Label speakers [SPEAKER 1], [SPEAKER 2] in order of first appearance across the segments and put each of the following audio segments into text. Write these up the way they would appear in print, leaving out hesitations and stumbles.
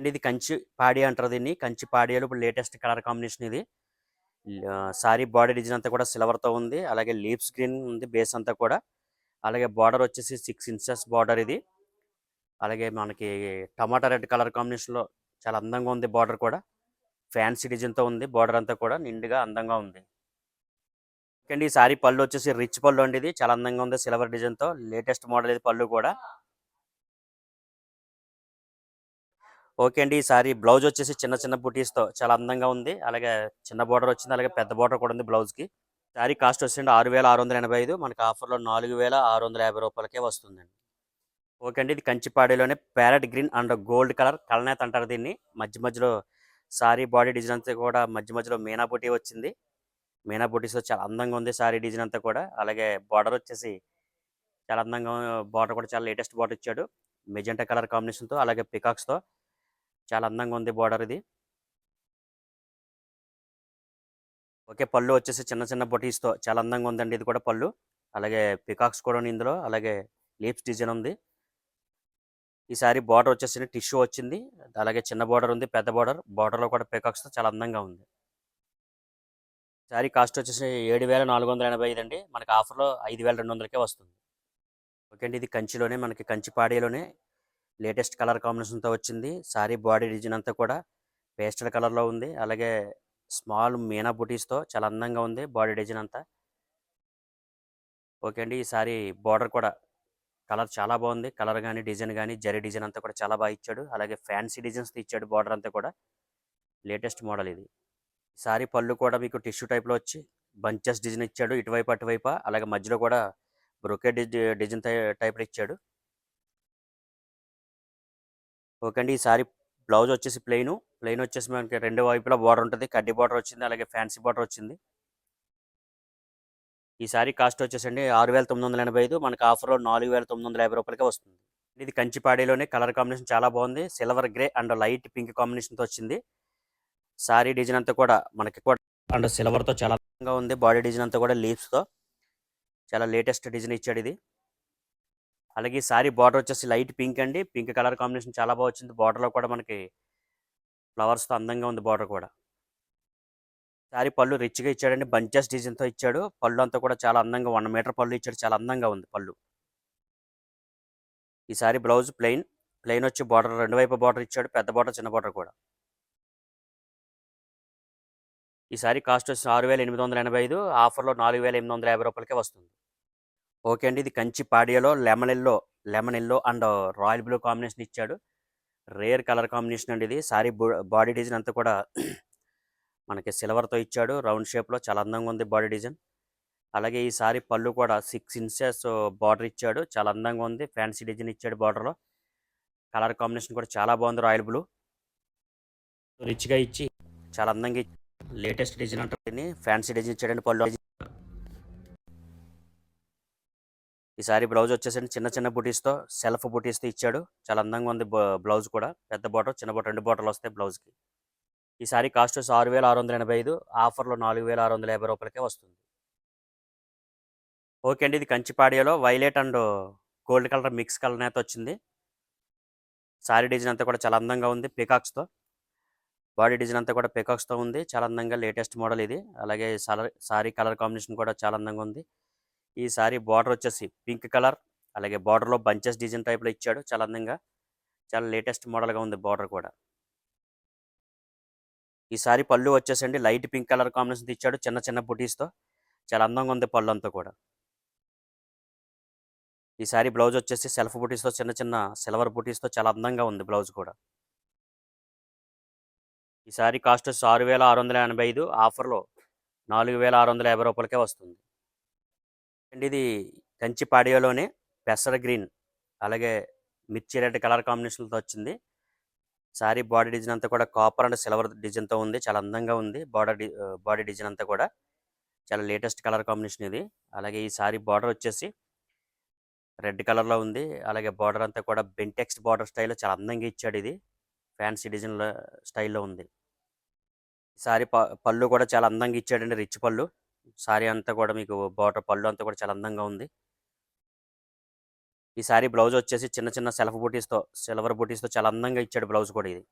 [SPEAKER 1] And ఇది కంచి పాడి అంటారు దీన్ని. కంచి పాడియాలో ఇప్పుడు లేటెస్ట్ కలర్ కాంబినేషన్ ఇది. సారీ బాడీ డిజైన్ అంతా కూడా సిల్వర్తో ఉంది. అలాగే లీవ్స్ గ్రీన్ ఉంది బేస్ అంతా కూడా. అలాగే బార్డర్ వచ్చేసి 6 ఇంచెస్ బార్డర్ ఇది. అలాగే మనకి టమాటా రెడ్ కలర్ కాంబినేషన్లో చాలా అందంగా ఉంది బార్డర్ కూడా. ఫ్యాన్సీ డిజైన్తో ఉంది బార్డర్ అంతా కూడా నిండుగా అందంగా ఉంది. అండి ఈ సారీ పళ్ళు వచ్చేసి రిచ్ పళ్ళు అండి, ఇది చాలా అందంగా ఉంది సిల్వర్ డిజైన్తో. లేటెస్ట్ మోడల్ ఇది పళ్ళు కూడా. ఓకే అండి ఈ సారీ బ్లౌజ్ వచ్చేసి చిన్న చిన్న బుటీస్తో చాలా అందంగా ఉంది. అలాగే చిన్న బార్డర్ వచ్చింది, అలాగే పెద్ద బార్డర్ కూడా ఉంది బ్లౌజ్కి. సారీ కాస్ట్ వచ్చేసి 6,685, మనకి ఆఫర్లో 4,650 రూపాయలకే వస్తుందండి. ఓకే అండి ఇది కంచిపాడిలోనే parrot green and gold colour కలనేత అంటారు దీన్ని. మధ్య మధ్యలో సారీ బాడీ డిజైన్ అంతా కూడా మధ్య మధ్యలో మీనా బుటీ వచ్చింది. మీనా బుటీస్తో చాలా అందంగా ఉంది సారీ డిజైన్ అంతా కూడా. అలాగే బార్డర్ వచ్చేసి చాలా అందంగా, బార్డర్ కూడా చాలా లేటెస్ట్ బార్డర్ ఇచ్చాడు మెజెంటా కలర్ కాంబినేషన్తో. అలాగే పికాక్స్తో చాలా అందంగా ఉంది బార్డర్ ఇది. ఓకే పళ్ళు వచ్చేసి చిన్న చిన్న బొటీస్తో చాలా అందంగా ఉందండి ఇది కూడా పళ్ళు. అలాగే పికాక్స్ కూడా ఉంది ఇందులో. అలాగే లీప్స్ డిజైన్ ఉంది. ఈ సారీ బార్డర్ వచ్చేసి టిష్యూ వచ్చింది. అలాగే చిన్న బార్డర్ ఉంది, పెద్ద బార్డర్. బార్డర్లో కూడా పికాక్స్తో చాలా అందంగా ఉంది. సారీ కాస్ట్ వచ్చేసి 7,485 అండి, మనకి ఆఫర్లో 5,200కే వస్తుంది. ఓకే అండి ఇది కంచిలోనే, మనకి కంచి పాడీలోనే లేటెస్ట్ కలర్ కాంబినేషన్తో వచ్చింది. సారీ బాడీ డిజైన్ అంతా కూడా పేస్టల్ కలర్లో ఉంది. అలాగే స్మాల్ మీనా బుటీస్తో చాలా అందంగా ఉంది బాడీ డిజైన్ అంతా. ఓకే అండి ఈ సారీ బార్డర్ కూడా కలర్ చాలా బాగుంది. కలర్ కానీ డిజైన్ కానీ జరీ డిజైన్ అంతా కూడా చాలా బాగా ఇచ్చాడు. అలాగే ఫ్యాన్సీ డిజైన్స్ ఇచ్చాడు బార్డర్ అంతా కూడా. లేటెస్ట్ మోడల్ ఇది. సారీ పళ్ళు కూడా మీకు టిష్యూ టైప్లో వచ్చి బంచెస్ డిజైన్ ఇచ్చాడు ఇటువైపు అటువైపు. అలాగే మధ్యలో కూడా బ్రొకెట్ డిజైన్ టైప్లో ఇచ్చాడు. ఓకే అండి ఈ సారీ బ్లౌజ్ వచ్చేసి ప్లెయిన్ వచ్చేసి మనకి రెండు వైపులా బార్డర్ ఉంటుంది. కడ్డీ బార్డర్ వచ్చింది, అలాగే ఫ్యాన్సీ బార్డర్ వచ్చింది. ఈ సారీ కాస్ట్ వచ్చేసండి 6,985, మనకి ఆఫర్లో 4,950 రూపాయలకే వస్తుంది. ఇది కంచిపాడీలోనే కలర్ కాంబినేషన్ చాలా బాగుంది. Silver grey and light pink కాంబినేషన్తో వచ్చింది. సారీ డిజైన్ అంతా కూడా మనకి కూడా అండ్ సిల్వర్తో చాలా అందంగా ఉంది. బాడీ డిజైన్ అంతా కూడా లీవ్స్తో చాలా లేటెస్ట్ డిజైన్ ఇచ్చాడు ఇది. అలాగే ఈ సారీ బార్డర్ వచ్చేసి లైట్ పింక్ అండి. పింక్ కలర్ కాంబినేషన్ చాలా బాగా వచ్చింది. బార్డర్లో కూడా మనకి ఫ్లవర్స్తో అందంగా ఉంది బార్డర్ కూడా. సారీ పళ్ళు రిచ్గా ఇచ్చాడండి, బంచెస్ డిజైన్తో ఇచ్చాడు. పళ్ళు అంతా కూడా చాలా అందంగా 1 మీటర్ పళ్ళు ఇచ్చాడు, చాలా అందంగా ఉంది పళ్ళు. ఈ సారీ బ్లౌజ్ ప్లెయిన్ వచ్చి బార్డర్ రెండు వైపు బార్డర్ ఇచ్చాడు, పెద్ద బార్డర్ చిన్న బార్డర్ కూడా. ఈ సారీ కాస్ట్ వచ్చి 6,885, ఆఫర్లో 4,850 రూపాయలకే వస్తుంది. ఓకే అండి ఇది కంచి పాడియాలో lemon yellow and royal blue combination ఇచ్చాడు. రేర్ కలర్ కాంబినేషన్ అండి ఇది. సారీ బాడీ డిజైన్ అంతా కూడా మనకి సిల్వర్తో ఇచ్చాడు రౌండ్ షేప్లో, చాలా అందంగా ఉంది బాడీ డిజైన్. అలాగే ఈ సారీ పళ్ళు కూడా 6 ఇంచెస్ బార్డర్ ఇచ్చాడు, చాలా అందంగా ఉంది. ఫ్యాన్సీ డిజైన్ ఇచ్చాడు బార్డర్లో. కలర్ కాంబినేషన్ కూడా చాలా బాగుంది, రాయల్ బ్లూ రిచ్గా ఇచ్చి చాలా అందంగా లేటెస్ట్ డిజైన్ అంటే ఫ్యాన్సీ డిజైన్ ఇచ్చాడండి పళ్ళు. ఈ సారీ బ్లౌజ్ వచ్చేసరికి చిన్న చిన్న బుటీస్తో సెల్ఫ్ బుటీస్తో ఇచ్చాడు, చాలా అందంగా ఉంది. బ్లౌజ్ కూడా పెద్ద బార్డర్ చిన్న బార్డర్ రెండు బార్డర్లు వస్తాయి బ్లౌజ్కి. ఈ సారీ కాస్ట్ వచ్చి 6,685, ఆఫర్లో 4,650 రూపాయలకే వస్తుంది. ఓకే అండి ఇది కంచిపాడియాలో violet and gold colour mix colour అయితే వచ్చింది. సారీ డిజైన్ అంతా కూడా చాలా అందంగా ఉంది పికాక్స్తో. బాడీ డిజైన్ అంతా కూడా పికాక్స్తో ఉంది, చాలా అందంగా లేటెస్ట్ మోడల్ ఇది. అలాగే సారీ కలర్ కాంబినేషన్ కూడా చాలా అందంగా ఉంది. ఈ సారీ బార్డర్ వచ్చేసి పింక్ కలర్, అలాగే బార్డర్లో బంచెస్ డిజైన్ టైప్లో ఇచ్చాడు, చాలా అందంగా చాలా లేటెస్ట్ మోడల్గా ఉంది బార్డర్ కూడా. ఈ సారీ పళ్ళు వచ్చేసండి లైట్ పింక్ కలర్ కాంబినేషన్ ఇచ్చాడు చిన్న చిన్న బుటీస్తో, చాలా అందంగా ఉంది పళ్ళు అంతా కూడా. ఈ సారీ బ్లౌజ్ వచ్చేసి సెల్ఫ్ బుటీస్తో చిన్న చిన్న సిల్వర్ బుటీస్తో చాలా అందంగా ఉంది బ్లౌజ్ కూడా. ఈ సారీ కాస్ట్ 6,685, ఆఫర్లో 4,650 రూపాయలకే వస్తుంది. అండ్ ఇది కంచి పాడియాలోనే పెసర గ్రీన్ అలాగే మిర్చి రెడ్ కలర్ కాంబినేషన్తో వచ్చింది. సారీ బాడీ డిజైన్ అంతా కూడా కాపర్ అండ్ సిల్వర్ డిజైన్తో ఉంది, చాలా అందంగా ఉంది. బాడీ డిజైన్ అంతా కూడా చాలా లేటెస్ట్ కలర్ కాంబినేషన్ ఇది. అలాగే ఈ సారీ బార్డర్ వచ్చేసి రెడ్ కలర్లో ఉంది. అలాగే బార్డర్ అంతా కూడా బెంటెక్స్ బార్డర్ స్టైల్లో చాలా అందంగా ఇచ్చాడు. ఇది ఫ్యాన్సీ డిజైన్ స్టైల్లో ఉంది. సారీ పళ్ళు కూడా చాలా అందంగా ఇచ్చాడండి, రిచ్ పళ్ళు. సారీ అంతా కూడా మీకు బార్డర్ పళ్ళు అంతా కూడా చాలా అందంగా ఉంది. ఈ సారీ బ్లౌజ్ వచ్చేసి చిన్న చిన్న సెల్ఫ్ బూటీస్తో సిల్వర్ బూటీస్తో చాలా అందంగా ఇచ్చాడు బ్లౌజ్ కూడా ఇది.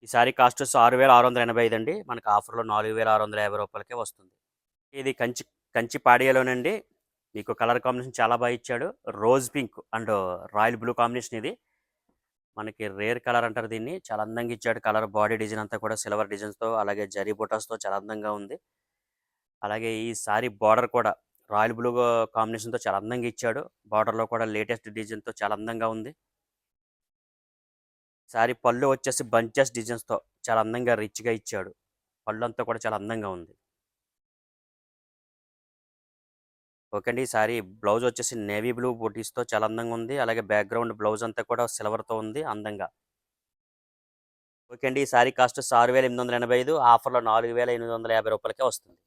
[SPEAKER 1] ఈ సారీ కాస్ట్ వచ్చి 6,685 అండి. మనకు ఆఫర్లో 4,650 రూపాయలకే వస్తుంది. ఇది కంచి పాడియాలోనండి. మీకు కలర్ కాంబినేషన్ చాలా బాగా ఇచ్చాడు. Rose pink and royal blue combination ఇది. మనకి రేర్ కలర్ అంటారు దీన్ని. చాలా అందంగా ఇచ్చాడు కలర్. బాడీ డిజైన్ అంతా కూడా సిల్వర్ డిజైన్స్తో అలాగే జరీ బుటాస్తో చాలా అందంగా ఉంది. అలాగే ఈ సారీ బార్డర్ కూడా రాయల్ బ్లూ కాంబినేషన్తో చాలా అందంగా ఇచ్చాడు. బార్డర్లో కూడా లేటెస్ట్ డిజైన్తో చాలా అందంగా ఉంది. సారీ పళ్ళు వచ్చేసి బంచెస్ డిజైన్స్తో చాలా అందంగా రిచ్గా ఇచ్చాడు. పళ్ళు అంతా కూడా చాలా అందంగా ఉంది. ఓకే అండి. ఈ సారీ బ్లౌజ్ వచ్చేసి నేవీ బ్లూ బూటీస్తో చాలా అందంగా ఉంది. అలాగే బ్యాక్గ్రౌండ్ బ్లౌజ్ అంతా కూడా సిల్వర్తో ఉంది అందంగా. ఓకే అండి. ఈ సారీ కాస్ట్ 6,885, ఆఫర్లో 4,850 రూపాయలకే వస్తుంది.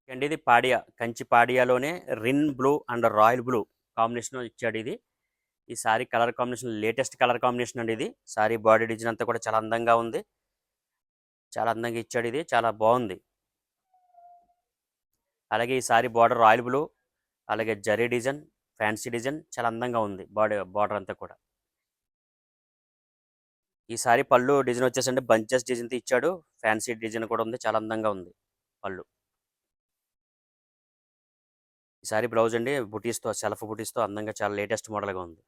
[SPEAKER 1] ఓకే అండి. ఇది పాడియా, కంచి పాడియాలోనే Rin blue and royal blue combination ఇచ్చాడు ఇది. ఈ sari colour combination latest colour combination అండి ఇది. సారీ బాడీ డిజైన్ అంతా కూడా చాలా అందంగా ఉంది. చాలా అందంగా ఇచ్చాడు ఇది. చాలా బాగుంది. అలాగే ఈ సారీ బార్డర్ రాయల్ బ్లూ, అలాగే జరీ డిజైన్, ఫ్యాన్సీ డిజైన్ చాలా అందంగా ఉంది. బార్డర్ అంతా కూడా. ఈ సారీ పళ్ళు డిజైన్ వచ్చేసండి బంచెస్ డిజైన్తో ఇచ్చాడు. ఫ్యాన్సీ డిజైన్ కూడా ఉంది. చాలా అందంగా ఉంది పళ్ళు. ఈ సారీ బ్లౌజ్ అండి బుటీస్తో, సెల్ఫ్ బుటీస్తో అందంగా చాలా లేటెస్ట్ మోడల్గా ఉంది.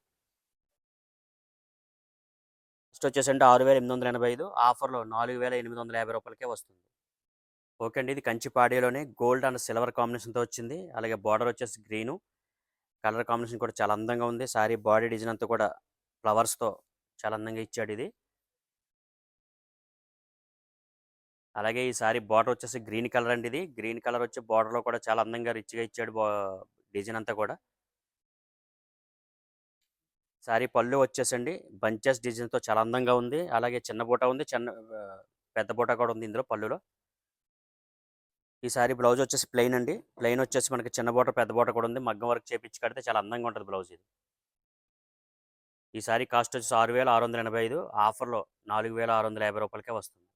[SPEAKER 1] ఫస్ట్ వచ్చేసండి 6,885, ఆఫర్లో 4,850 రూపాయలకే వస్తుంది. ఓకే అండి. ఇది కంచి పాడియాలోనే గోల్డ్ అండ్ సిల్వర్ కాంబినేషన్తో వచ్చింది. అలాగే బార్డర్ వచ్చేసి గ్రీను. కలర్ కాంబినేషన్ కూడా చాలా అందంగా ఉంది. సారీ బాడీ డిజైన్ అంతా కూడా ఫ్లవర్స్తో చాలా అందంగా ఇచ్చాడు ఇది. అలాగే ఈ సారీ బార్డర్ వచ్చేసి గ్రీన్ కలర్ అండి ఇది. గ్రీన్ కలర్ వచ్చి బార్డర్లో కూడా చాలా అందంగా రిచ్గా ఇచ్చాడు డిజైన్ అంతా కూడా. సారీ పళ్ళు వచ్చేసండి బంచెస్ డిజైన్తో చాలా అందంగా ఉంది. అలాగే చిన్న బూట ఉంది, పెద్ద బూట కూడా ఉంది ఇందులో పళ్ళులో. ఈ సారీ బ్లౌజ్ వచ్చేసి ప్లెయిన్ అండి. ప్లెయిన్ వచ్చేసి మనకి చిన్న బూట పెద్ద బూట కూడా ఉంది. మగ్గం వర్క్ చేపించి కడితే చాలా అందంగా ఉంటుంది బ్లౌజ్ ఇది. ఈ సారీ కాస్ట్ వచ్చేసి 6,685, ఆఫర్లో 4,650 రూపాయలకే వస్తుంది.